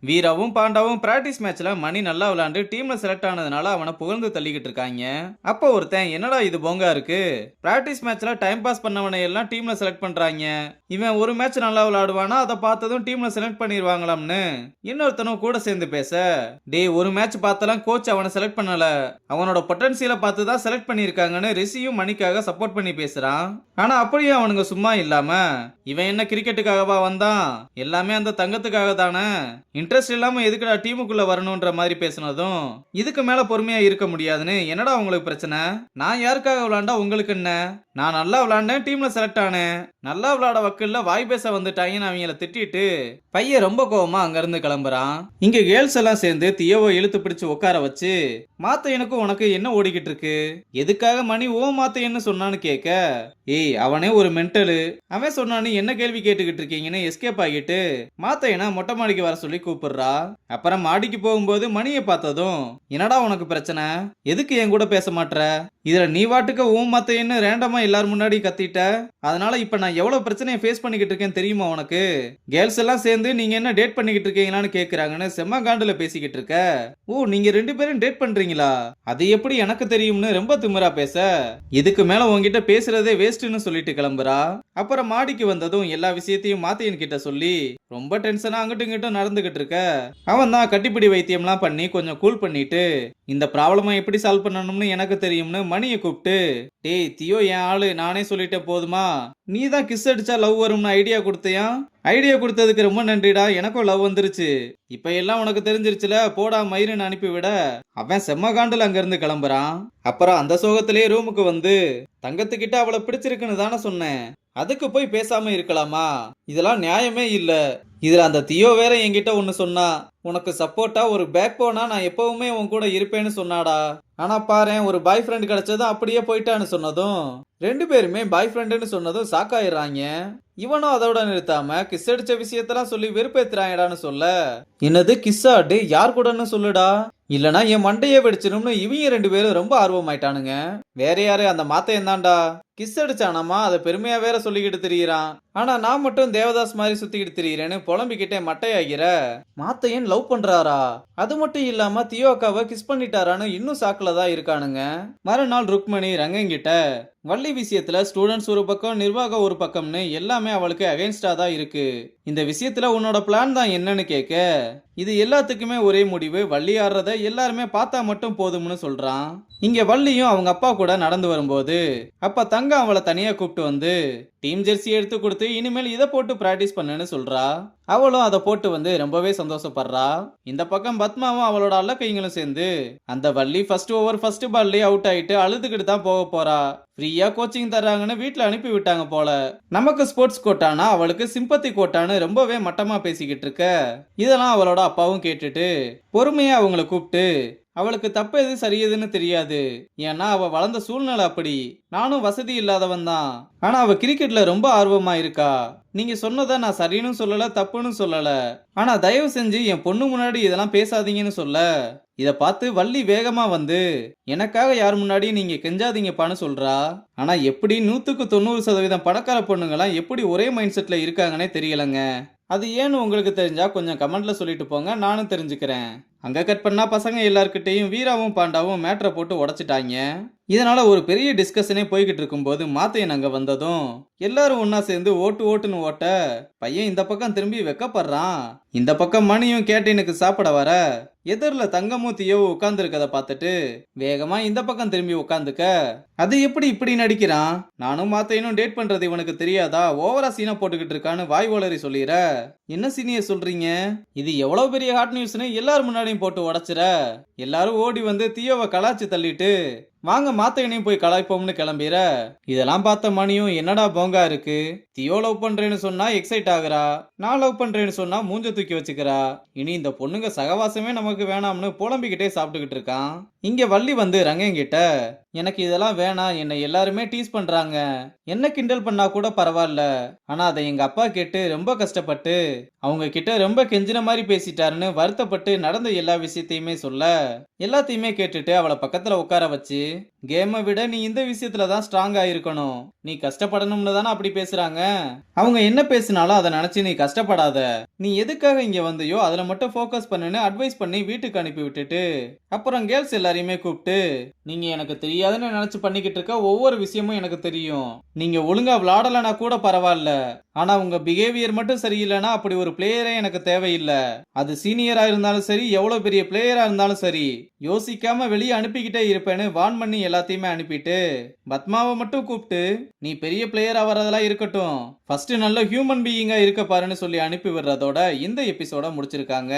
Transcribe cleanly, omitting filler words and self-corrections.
வீராவும் பாண்டாவும் practice மேட்ச்ல மணி நல்லா விளையாண்டு டீம்ல செலக்ட் ஆனதுனால அவனை புகழ்ந்து தள்ளிக்கிட்டு இருக்காங்க. அப்போ ஒருத்தன் என்னடா இது போங்கா இருக்கு, பிராக்டிஸ் மேட்ச்ல டைம் பாஸ் பண்ணவனை எல்லாம் டீம்ல செலக்ட் பண்றாங்க, இவன் ஒரு மேட்ச் நல்லா விளையாடுவானா அதை பார்த்ததும் டீம்ல செலக்ட் பண்ணிடுவாங்களாம்னு இன்னொருத்தனும் கூட சேர்ந்து பேச, டேய் ஒரு மேட்ச் பார்த்தலாம் கோச் அவனை செலக்ட் பண்ணல, அவனோட பொட்டன்சியலை பார்த்து தான் செலக்ட் பண்ணியிருக்காங்கன்னு ரிஷியும் மணிக்காக சப்போர்ட் பண்ணி பேசுறான். ஆனா அப்படியே அவனுங்க சும்மா இல்லாம, இவன் என்ன கிரிக்கெட்டுக்காகவா வந்தான், எல்லாமே அந்த தங்கத்துக்காக தானே, இன்ட்ரெஸ்ட் இல்லாம எதுக்குடா டீமுக்குள்ள வரணும்ன்ற மாதிரி பேசினதும், இதுக்கு மேல பொறுமையா இருக்க முடியாதுன்னு, என்னடா உங்களுக்கு பிரச்சனை, நான் யாருக்காக விளையாண்டா உங்களுக்கு என்ன, நான் நல்லா விளையாண்டேன் டீம்ல செலக்ட் ஆனேன், நல்லா விளையாட வக்கல்ல வாய் பேச வந்துட்டாங்கன்னு அவங்கள திட்டிட்டு பையன் ரொம்ப கோவமா அங்க இருந்து கிளம்புறான். இங்க கேர்ள்ஸ் எல்லாம் சேர்ந்து தியோவை இழுத்து பிடிச்சு உட்கார வச்சு, மாத்த எனக்கும் உனக்கு என்ன ஓடிக்கிட்டு இருக்கு, எதுக்காக மணி ஓ மாத்த என்ன சொன்னான்னு கேட்க, ஏய் அவனே ஒரு மென்டலு, அவன் சொன்னான்னு என்ன கேள்வி கேட்டுக்கிட்டு இருக்கீங்கன்னு எஸ்கேப் ஆகிட்டு மாத்தையனா மொட்டை மாடிக்கு வர சொல்லி கூப்பிடுறா. அப்புறம் மாடிக்கு போகும்போது மணியை பார்த்ததும், என்னடா உனக்கு பிரச்சனை, எதுக்கு என் கூட பேச மாட்ற, இதுல நீ வாட்டுக்க ஊம் மாத்தையன்னு ரேண்டமா எல்லாரும் முன்னாடி கத்திட்ட, அதனால இப்ப நான் எவ்வளவு பிரச்சனையை ஃபேஸ் பண்ணிக்கிட்டு இருக்கேன் தெரியுமா உனக்கு, கேர்ள்ஸ் எல்லாம் சேர்ந்து நீங்க என்ன டேட் பண்ணிக்கிட்டு இருக்கீங்களான்னு கேக்குறாங்கன்னு செம்ம காண்டுல பேசிக்கிட்டு இருக்க, ஓ நீங்க ரெண்டு பேரும் டேட் பண்றீங்களா, அது எப்படி எனக்கு தெரியும்னு ரொம்ப திமிரா பேச, இதுக்கு மேல உன்கிட்ட பேசுறதே வேஸ்ட்னு சொல்லிட்டு கிளம்புறா. அப்புறம் மாடிக்கு வந்ததும் எல்லா விஷயத்தையும் மாத்தையன் கிட்ட சொல்லி ரொம்ப டென்ஷனா அங்கிட்டும் இங்கிட்டும் நடந்துகிட்டு இருக்க, அவன் தான் கட்டிப்பிடி வைத்தியம்லாம் பண்ணி கொஞ்சம் கூல் பண்ணிட்டு, இந்த ப்ராப்ளமை எப்படி சால்வ் பண்ணணும்னு எனக்கு தெரியும்னு மணியை கூப்பிட்டு, டேய் தியோ என் ஆளு, நானே சொல்லிட்டேன் போதுமா, நீ தான் கிஸ் அடிச்சா லவ் வரும்னு ஐடியா கொடுத்தியா, ஐடியா கொடுத்ததுக்கு ரொம்ப நன்றிடா, எனக்கும் லவ் வந்துருச்சு, இப்ப எல்லாம் உனக்கு தெரிஞ்சிருச்சுல போடா மயிருன்னு அனுப்பிவிட, அவன் செம்ம காண்டுல அங்க இருந்து கிளம்புறான். அப்புறம் அந்த சோகத்திலேயே ரூமுக்கு வந்து, தங்கத்துக்கிட்ட அவளை பிடிச்சிருக்குன்னு தானே சொன்னேன், அதுக்கு போய் பேசாம இருக்கலாமா, இதெல்லாம் நியாயமே இல்ல, இதுல அந்த தியோ வேற என்கிட்ட ஒன்னு சொன்னா, உனக்கு சப்போர்ட்டா ஒரு பேக் போனா நான் எப்பவுமே உன் கூட இருப்பேன்னு சொன்னாடா, ஆனா பாரேன் ஒரு பாய் ஃப்ரெண்ட் கிடைச்சதும் அப்படியே போயிட்டான்னு சொன்னதும், ரெண்டு பேருமே பாய் ஃப்ரெண்டுன்னு சொன்னதும் சாக்காயிடுறாங்க. இவனும் அதோட நிறுத்தாம கிஸ் அடிச்ச விஷயத்தெல்லாம் சொல்லி வெறுப்பேத்துறாங்கடான்னு சொல்ல, என்னது கிஸ்ஸாடு யார் கூடன்னு சொல்லுடா, இல்லனா என் மண்டையே வெடிச்சிடும்னு இவங்க ரெண்டு பேரும் ரொம்ப ஆர்வமாயிட்டானுங்க. வேற யாரு அந்த மாத்தையன் தான்டா, கிஸ் அடிச்சானாமா அதை பெருமையா வேற சொல்லிக்கிட்டு திரியிறான், ஆனா நான் மட்டும் தேவதாஸ் மாதிரி சுத்திக்கிட்டு திரியிறேன்னு புலம்பிக்கிட்டே மட்டையாகிற, மாத்தையன் லவ் பண்றாரா, அது மட்டும் இல்லாம தியோ அக்காவை கிஸ் பண்ணிட்டாரான்னு இன்னும் சாக்குல தான் இருக்கானுங்க. மறுநாள் ருக்மணி ரங்கங்கிட்ட, வள்ளி விஷயத்துல ஸ்டூடெண்ட்ஸ் ஒரு பக்கம் நிர்வாகம் ஒரு பக்கம்னு எல்லாமே அவளுக்கு அகைன்ஸ்டா தான் இருக்கு, இந்த விஷயத்துல உன்னோட பிளான் தான் என்னன்னு கேட்க, இது எல்லாத்துக்குமே ஒரே முடிவு, வள்ளி ஆடுறத எல்லாருமே பார்த்தா மட்டும் போதும்னு சொல்றான். இங்க வள்ளியும் அவங்க அப்பா கூட நடந்து வரும்போது, அப்ப தங்கம் அவளை தனியா கூப்பிட்டு வந்து டீம் ஜெர்சி எடுத்து கொடுத்து இனிமேல் இதை போட்டு பிராக்டிஸ் பண்ணுன்னு சொல்றா. அவளும் அதை போட்டு வந்து ரொம்பவே சந்தோஷப்படுறா. இந்த பக்கம் பத்மாவும் அவளோட அல்ல கைங்களும் சேர்ந்து, அந்த வள்ளி ஃபர்ஸ்ட் ஓவர் ஃபர்ஸ்ட் பால்லே அவுட் ஆயிட்டு அழுதுகிட்டு தான் போக போறா, ஃப்ரீயா கோச்சிங் தர்றாங்கன்னு வீட்டுல அனுப்பி விட்டாங்க போல, நமக்கு ஸ்போர்ட்ஸ் கோட்டானா அவளுக்கு சிம்பத்தி கோட்டான்னு ரொம்பவே மட்டமா பேசிக்கிட்டு இருக்க, இதெல்லாம் அவளோட அப்பாவும் கேட்டுட்டு பொறுமையா அவங்கள கூப்பிட்டு, அவளுக்கு தப்பு எது சரியதுன்னு தெரியாது, ஏன்னா அவ வளர்ந்த சூழ்நிலை அப்படி, நானும் வசதி இல்லாதவன் தான், ஆனா அவ கிரிக்கெட்ல ரொம்ப ஆர்வமா இருக்கா, நீங்க சொன்னதை நான் சரின்னு சொல்லல தப்புன்னு சொல்லல, ஆனா தயவு செஞ்சு என் பொண்ணு முன்னாடி இதெல்லாம் பேசாதீங்கன்னு சொல்ல, இத பார்த்து வள்ளி வேகமா வந்து, எனக்காக யார் முன்னாடி நீங்க கெஞ்சாதீங்கப்பான்னு சொல்றா. ஆனா எப்படி 100% பணக்கார பொண்ணுங்கலாம் எப்படி ஒரே மைண்ட் செட்ல இருக்காங்கன்னே தெரியலங்க. அது ஏன்னு உங்களுக்கு தெரிஞ்சா கொஞ்சம் கமெண்ட்ல சொல்லிட்டு போங்க, நானும் தெரிஞ்சுக்கிறேன். அங்க கட் பண்ணா பசங்க எல்லார்கிட்டையும் வீராவும் பாண்டாவும் மேட்ரை போட்டு உடைச்சிட்டாங்க. இதனால ஒரு பெரிய டிஸ்கஷனே போய்கிட்டு இருக்கும்போது மாத்தையன் அங்க வந்ததும் எல்லாரும் ஒன்னா சேர்ந்து ஓட்டு ஓட்டுன்னு ஓட்ட, பையன் இந்த பக்கம் திரும்பி வெக்கப்படுறான். இந்த பக்கம் மணியும் கேட்டீனுக்கு சாப்பிட வர, எதிரில் தங்கமும் தியோவும் உட்கார்ந்து இருக்கதை பார்த்துட்டு வேகமா இந்த பக்கம் திரும்பி உட்காந்துக்க, அது எப்படி இப்படி நடிக்கிறான், நானும் மாத்தையனும் டேட் பண்றது இவனுக்கு தெரியாதா, ஓவரா சீனா போட்டுக்கிட்டு இருக்கான்னு வாய் ஓலரி சொல்லிற, என்ன சீனிய சொல்றீங்க, இது எவ்வளவு பெரிய ஹாட் நியூஸ்னு எல்லாரும் முன்னாடியும் போட்டு உடைச்சிர, எல்லாரும் ஓடி வந்து தியோவை கலாச்சு தள்ளிட்டு வாங்க மாத்தையனையும் போய் கலாய்ப்போம்னு கிளம்பிற. இதெல்லாம் பார்த்த மணியும் என்னடா போங்கா இருக்கு, தியோ லவ் பண்றேன்னு சொன்னா எக்ஸைட் ஆகுறா, நான் லவ் பண்றேன்னு சொன்னா மூஞ்ச தூக்கி வச்சுக்கிறா, இனி இந்த பொண்ணுங்க சகவாசமே நமக்கு வேணாம்னு புலம்பிக்கிட்டே சாப்பிட்டுக்கிட்டு இருக்கான். இங்க வள்ளி வந்து ரங்கங்கிட்ட, எனக்கு இதெல்லாம் வேணாம், என்னை எல்லாருமே டீஸ் பண்றாங்க, என்ன கிண்டல் பண்ணா கூட பரவாயில்ல, ஆனா அதை எங்க அப்பா கேட்டு ரொம்ப கஷ்டப்பட்டு அவங்க கிட்ட ரொம்ப கெஞ்சின மாதிரி பேசிட்டாருன்னு வருத்தப்பட்டு நடந்த எல்லா விஷயத்தையுமே சொல்ல, எல்லாத்தையுமே கேட்டுட்டு அவளை பக்கத்துல உட்கார வச்சு, கேமை விட நீ இந்த விஷயத்துல தான் ஸ்ட்ராங்கா இருக்கணும். நீ கஷ்டப்படணும்னு தானே அப்படி பேசுறாங்க. அவங்க என்ன பேசினாலும் அதை நினைச்சு நீ கஷ்டப்படாத. நீ எதுக்காக இங்க வந்தியோ அதுல மட்டும் ஃபோக்கஸ் பண்ணுன்னு அட்வைஸ் பண்ணி வீட்டுக்கு அனுப்பி விட்டுட்டு அப்புறம் கேர்ள்ஸ் எல்லாரையுமே கூப்பிட்டு, நீங்க எனக்கு தெரியாதுன்னு நினைச்சு பண்ணிக்கிட்டு இருக்க ஒவ்வொரு விஷயமும் எனக்கு தெரியும். நீங்க ஒழுங்கா விளையாடலனா கூட பரவாயில்ல, ஆனா உங்க பிஹேவியர் மட்டும் சரியில்லைன்னா அப்படி ஒரு பிளேயரே எனக்கு தேவையில்லை. அது சீனியரா இருந்தாலும் சரி, எவ்வளவு பெரிய பிளேயரா இருந்தாலும் சரி, யோசிக்காம வெளியே அனுப்பிக்கிட்டே இருப்பேன்னு வான் பண்ணி எல்லாத்தையுமே அனுப்பிட்டு பத்மாவை மட்டும் கூப்பிட்டு, நீ பெரிய பிளேயரா வரதெல்லாம் இருக்கட்டும், ஃபர்ஸ்ட் நல்ல ஹியூமன் பீயிங்கா இருக்க பாருன்னு சொல்லி அனுப்பி விடுறதோட இந்த எபிசோட முடிச்சிருக்காங்க.